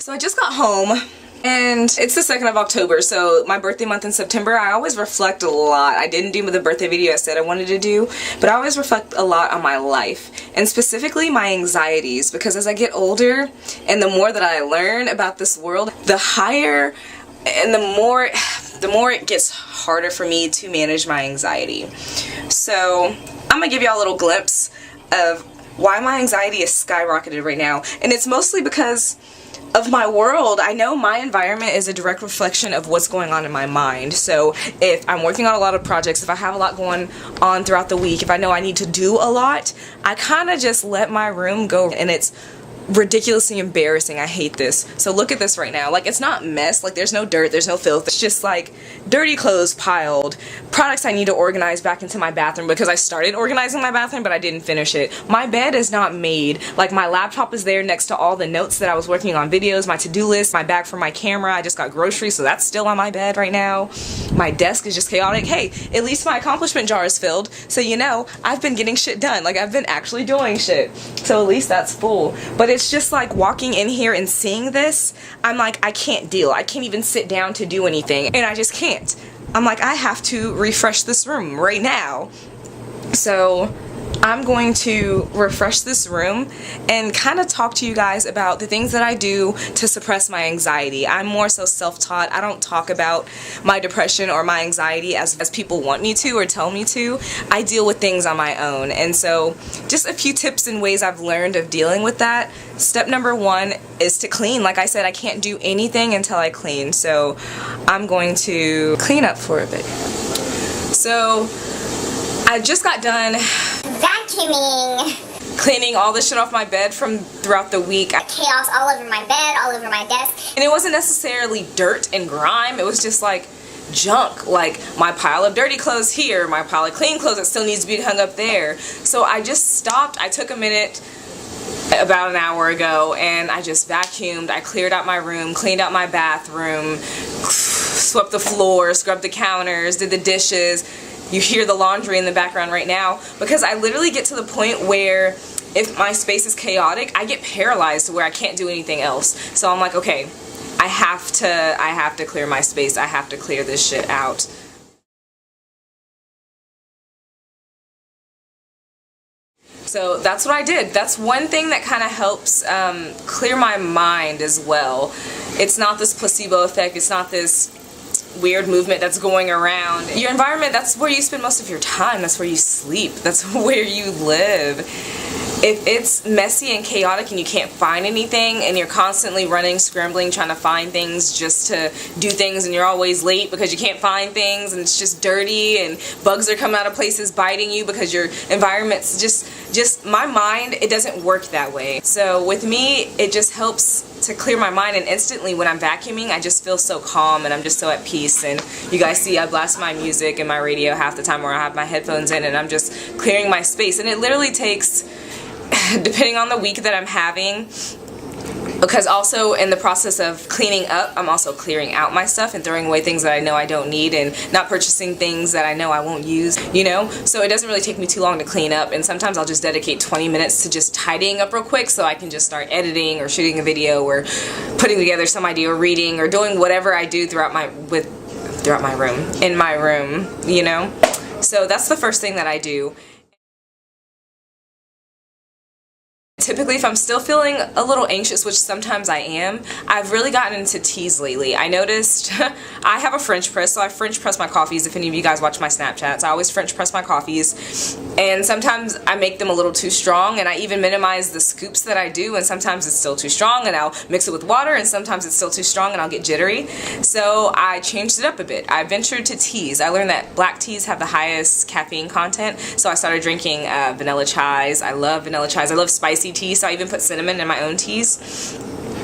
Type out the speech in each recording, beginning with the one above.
So I just got home and it's the 2nd of October, so my birthday month in September. I always reflect a lot. I didn't do the birthday video I said I wanted to do, but I always reflect a lot on my life, and specifically my anxieties, because as I get older and the more that I learn about this world, the higher and the more it gets harder for me to manage my anxiety. So I'm gonna give y'all a little glimpse of why my anxiety is skyrocketed right now, and it's mostly because of my world. I know my environment is a direct reflection of what's going on in my mind. So if I'm working on a lot of projects, if I have a lot going on throughout the week, if I know I need to do a lot, I kind of just let my room go, and it's ridiculously embarrassing. I hate this. So look at this right now. Like, it's not mess, like there's no dirt, there's no filth. It's just like dirty clothes piled, products I need to organize back into my bathroom because I started organizing my bathroom but I didn't finish it. My bed is not made. Like, my laptop is there next to all the notes that I was working on videos, my to-do list, my bag for my camera. I just got groceries, so that's still on my bed right now. My desk is just chaotic. Hey, at least my accomplishment jar is filled, so you know I've been getting shit done. Like, I've been actually doing shit, so at least that's full. But it's just like walking in here and seeing this, I'm like, I can't deal. I can't even sit down to do anything, and I just can't. I'm like, I have to refresh this room right now. So I'm going to refresh this room and kind of talk to you guys about the things that I do to suppress my anxiety. I'm more so self-taught. I don't talk about my depression or my anxiety as people want me to or tell me to. I deal with things on my own. And so just a few tips and ways I've learned of dealing with that. Step number 1 is to clean. Like I said, I can't do anything until I clean. So I'm going to clean up for a bit. So I just got done vacuuming, cleaning all the shit off my bed from throughout the week. Chaos all over my bed, all over my desk. And it wasn't necessarily dirt and grime, it was just like junk, like my pile of dirty clothes here, my pile of clean clothes that still needs to be hung up there. So I just stopped. I took a minute about an hour ago and I just vacuumed. I cleared out my room, cleaned out my bathroom, swept the floor, scrubbed the counters, did the dishes. You hear the laundry in the background right now, because I literally get to the point where if my space is chaotic, I get paralyzed to where I can't do anything else. So I'm like, okay, I have to clear my space. I have to clear this shit out. So that's what I did. That's one thing that kind of helps clear my mind as well. It's not this placebo effect. It's not this weird movement that's going around. Your environment, that's where you spend most of your time. That's where you sleep. That's where you live. If it's messy and chaotic and you can't find anything and you're constantly running, scrambling, trying to find things just to do things, and you're always late because you can't find things, and it's just dirty and bugs are coming out of places biting you because your environment's just my mind, it doesn't work that way. So with me, it just helps to clear my mind, and instantly when I'm vacuuming, I just feel so calm and I'm just so at peace. And you guys see I blast my music and my radio half the time, or I have my headphones in, and I'm just clearing my space. And it literally takes, depending on the week that I'm having, because also in the process of cleaning up, I'm also clearing out my stuff and throwing away things that I know I don't need, and not purchasing things that I know I won't use, you know? So it doesn't really take me too long to clean up, and sometimes I'll just dedicate 20 minutes to just tidying up real quick so I can just start editing or shooting a video or putting together some idea or reading or doing whatever I do throughout my room, in my room, you know? So that's the first thing that I do. Typically, if I'm still feeling a little anxious, which sometimes I am, I've really gotten into teas lately. I noticed I have a French press, so I French press my coffees. If any of you guys watch my Snapchats, I always French press my coffees, and sometimes I make them a little too strong, and I even minimize the scoops that I do, and sometimes it's still too strong, and I'll mix it with water, and sometimes it's still too strong, and I'll get jittery. So I changed it up a bit. I ventured to teas. I learned that black teas have the highest caffeine content, so I started drinking vanilla chais. I love vanilla chais. I love spicy tea, so I even put cinnamon in my own teas.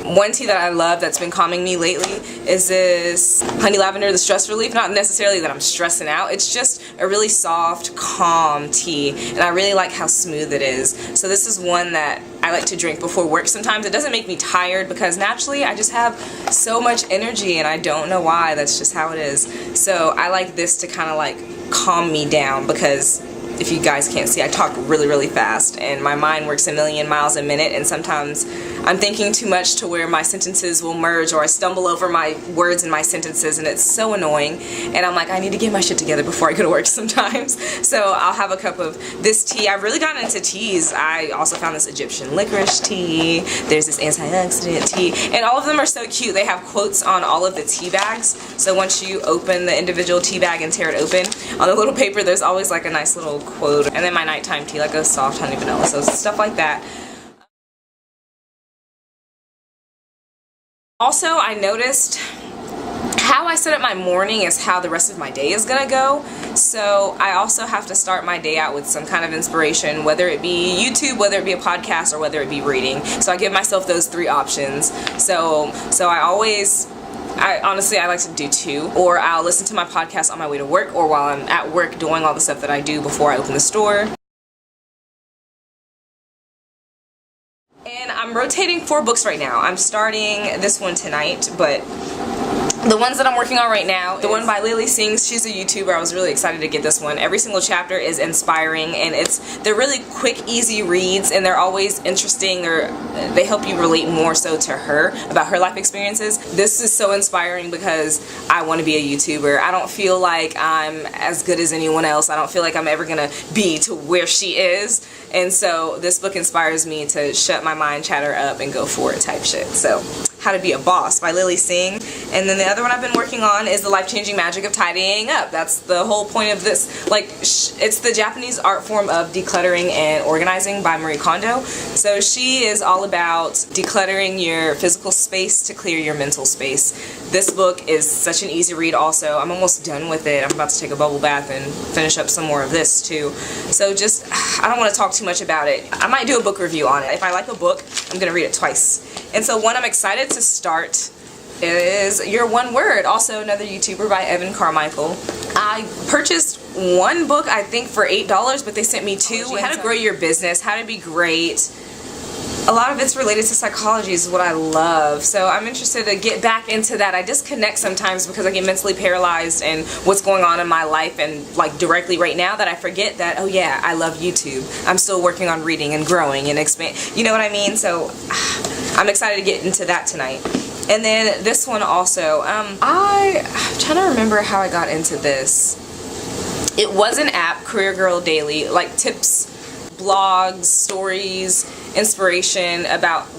One tea that I love that's been calming me lately is this honey lavender, the stress relief. Not necessarily that I'm stressing out, it's just a really soft, calm tea, and I really like how smooth it is. So this is one that I like to drink before work sometimes. It doesn't make me tired because naturally I just have so much energy, and I don't know why, that's just how it is. So I like this to kind of like calm me down, because if you guys can't see, I talk really, really fast, and my mind works a million miles a minute, and sometimes I'm thinking too much to where my sentences will merge, or I stumble over my words in my sentences, and it's so annoying. And I'm like, I need to get my shit together before I go to work sometimes. So I'll have a cup of this tea. I've really gotten into teas. I also found this Egyptian licorice tea. There's this antioxidant tea, and all of them are so cute. They have quotes on all of the tea bags. So once you open the individual tea bag and tear it open, on the little paper there's always like a nice little quote. And then my nighttime tea, like a soft honey vanilla, so stuff like that. Also, I noticed how I set up my morning is how the rest of my day is gonna go. So I also have to start my day out with some kind of inspiration, whether it be YouTube, whether it be a podcast, or whether it be reading. So I give myself those 3 options. So I honestly like to do 2, or I'll listen to my podcast on my way to work, or while I'm at work doing all the stuff that I do before I open the store. And I'm rotating 4 books right now. I'm starting this one tonight, but the ones that I'm working on right now, the one by Lily Sings, she's a YouTuber. I was really excited to get this one. Every single chapter is inspiring, and they're really quick, easy reads, and they're always interesting. They help you relate more so to her, about her life experiences. This is so inspiring because I want to be a YouTuber. I don't feel like I'm as good as anyone else. I don't feel like I'm ever gonna be to where she is. And so this book inspires me to shut my mind chatter up and go for it type shit. So, How to Be a Boss by Lily Sing. And then the other one I've been working on is The Life-Changing Magic of Tidying Up. That's the whole point of this. Like, it's the Japanese art form of decluttering and organizing by Marie Kondo. So she is all about decluttering your physical space to clear your mental space. This book is such an easy read also. I'm almost done with it. I'm about to take a bubble bath and finish up some more of this too. So just, I don't want to talk too much about it. I might do a book review on it. If I like a book, I'm going to read it twice. And so one I'm excited to start is Your One Word, also another YouTuber by Evan Carmichael. I purchased one book, I think, for $8, but they sent me 2. How to Grow Your Business, How to Be Great. A lot of it's related to psychology is what I love. So I'm interested to get back into that. I disconnect sometimes because I get mentally paralyzed and what's going on in my life and like directly right now that I forget that, oh yeah, I love YouTube. I'm still working on reading and growing and expand. You know what I mean? So I'm excited to get into that tonight. And then this one also, I'm trying to remember how I got into this. It was an app, Career Girl Daily, like tips, blogs, stories, inspiration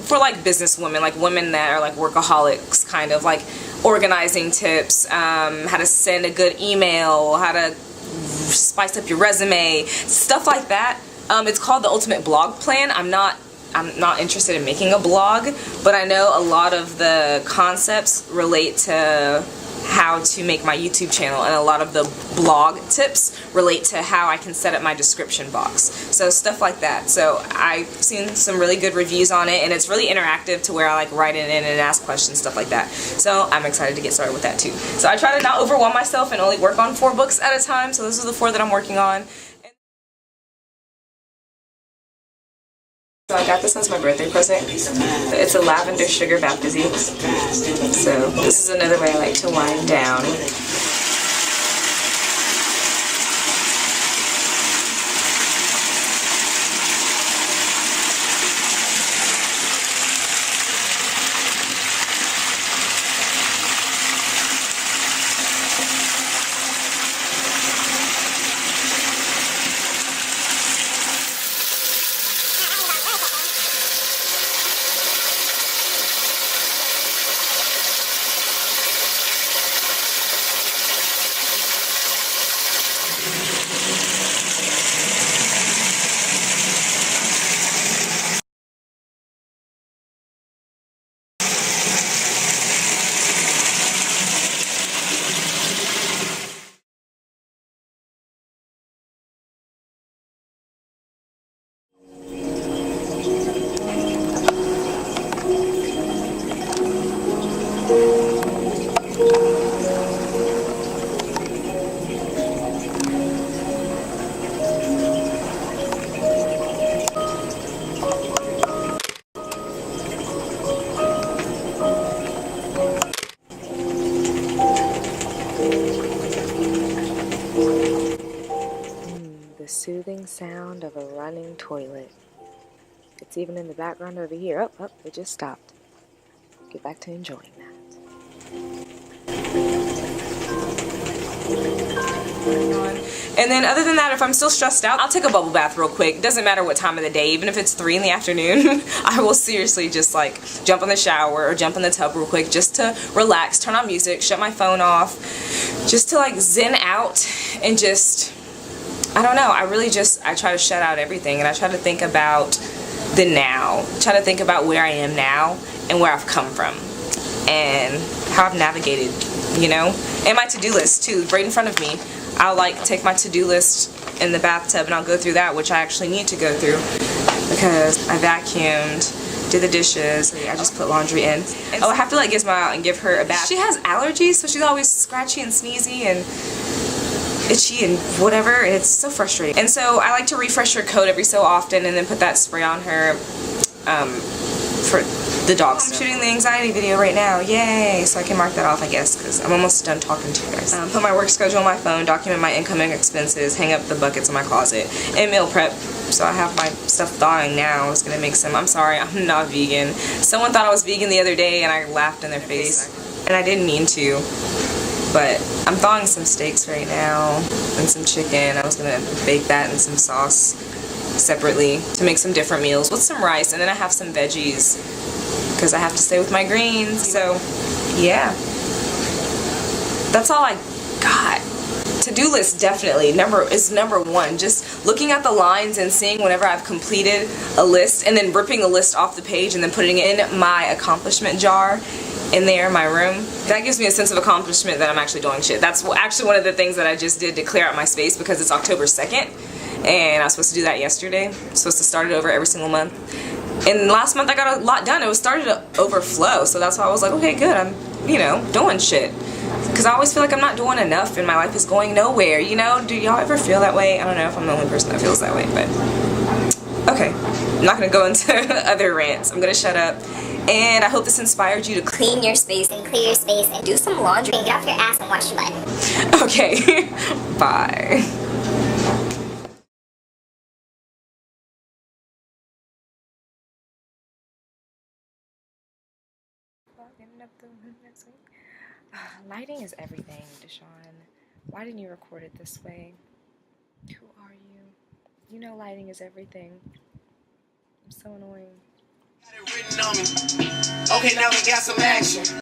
for like business women, like women that are like workaholics, kind of like organizing tips, how to send a good email, how to spice up your resume, stuff like that. It's called The Ultimate Blog Plan. I'm not interested in making a blog, but I know a lot of the concepts relate to how to make my YouTube channel, and a lot of the blog tips relate to how I can set up my description box. So stuff like that. So I've seen some really good reviews on it, and it's really interactive to where I like write it in and ask questions, stuff like that. So I'm excited to get started with that too. So I try to not overwhelm myself and only work on 4 books at a time. So those are the 4 that I'm working on. So I got this as my birthday present. It's a lavender sugar bath fizzy. So this is another way I like to wind down. The soothing sound of a running toilet. It's even in the background over here. Oh, it just stopped. Get back to enjoying that. And then other than that, if I'm still stressed out, I'll take a bubble bath real quick. Doesn't matter what time of the day, even if it's 3 in the afternoon, I will seriously just like jump in the shower or jump in the tub real quick just to relax, turn on music, shut my phone off, just to like zen out and just, I don't know, I try to shut out everything and I try to think about the now, try to think about where I am now and where I've come from and how I've navigated, you know, and my to-do list too, right in front of me. I'll like take my to-do list in the bathtub and I'll go through that, which I actually need to go through because I vacuumed, did the dishes, I just put laundry in. Oh, I have to let Gizmo out and give her a bath. She has allergies, so she's always scratchy and sneezy and itchy and whatever, and it's so frustrating. And so I like to refresh her coat every so often and then put that spray on her for the dogs. I'm shooting the anxiety video right now, yay! So I can mark that off, I guess, because I'm almost done talking to you guys. Put my work schedule on my phone, document my incoming expenses, hang up the buckets in my closet, and meal prep. So I have my stuff thawing now. I was gonna make some. I'm sorry, I'm not vegan. Someone thought I was vegan the other day and I laughed in their face. And I didn't mean to. But I'm thawing some steaks right now and some chicken. I was gonna bake that in some sauce separately to make some different meals with some rice, and then I have some veggies because I have to stay with my greens. So yeah, that's all I got. To-do list definitely is number one. Just looking at the lines and seeing whenever I've completed a list and then ripping the list off the page and then putting it in my accomplishment jar in there in my room. That gives me a sense of accomplishment that I'm actually doing shit. That's actually one of the things that I just did to clear out my space because it's October 2nd and I was supposed to do that yesterday. I'm supposed to start it over every single month. And last month I got a lot done. It was started to overflow, so that's why I was like, okay, good, I'm, you know, doing shit. Because I always feel like I'm not doing enough and my life is going nowhere, you know? Do y'all ever feel that way? I don't know if I'm the only person that feels that way, but okay. I'm not going to go into other rants. I'm going to shut up. And I hope this inspired you to Clean your space and clear your space and do some laundry and get off your ass and wash your butt. Okay. Bye. Lighting is everything, Deshawn. Why didn't you record it this way? Who are you? You know lighting is everything. I'm so annoying. Okay, now we got some action.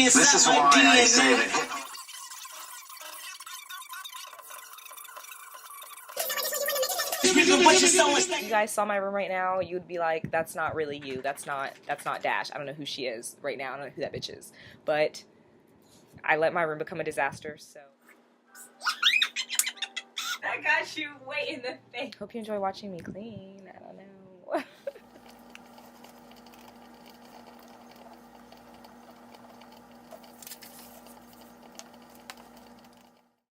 This is why I say that. If you guys saw my room right now, you would be like, that's not really you. That's not Dash. I don't know who she is right now. I don't know who that bitch is. But I let my room become a disaster, so. I got you way in the face. Hope you enjoy watching me clean. I don't know.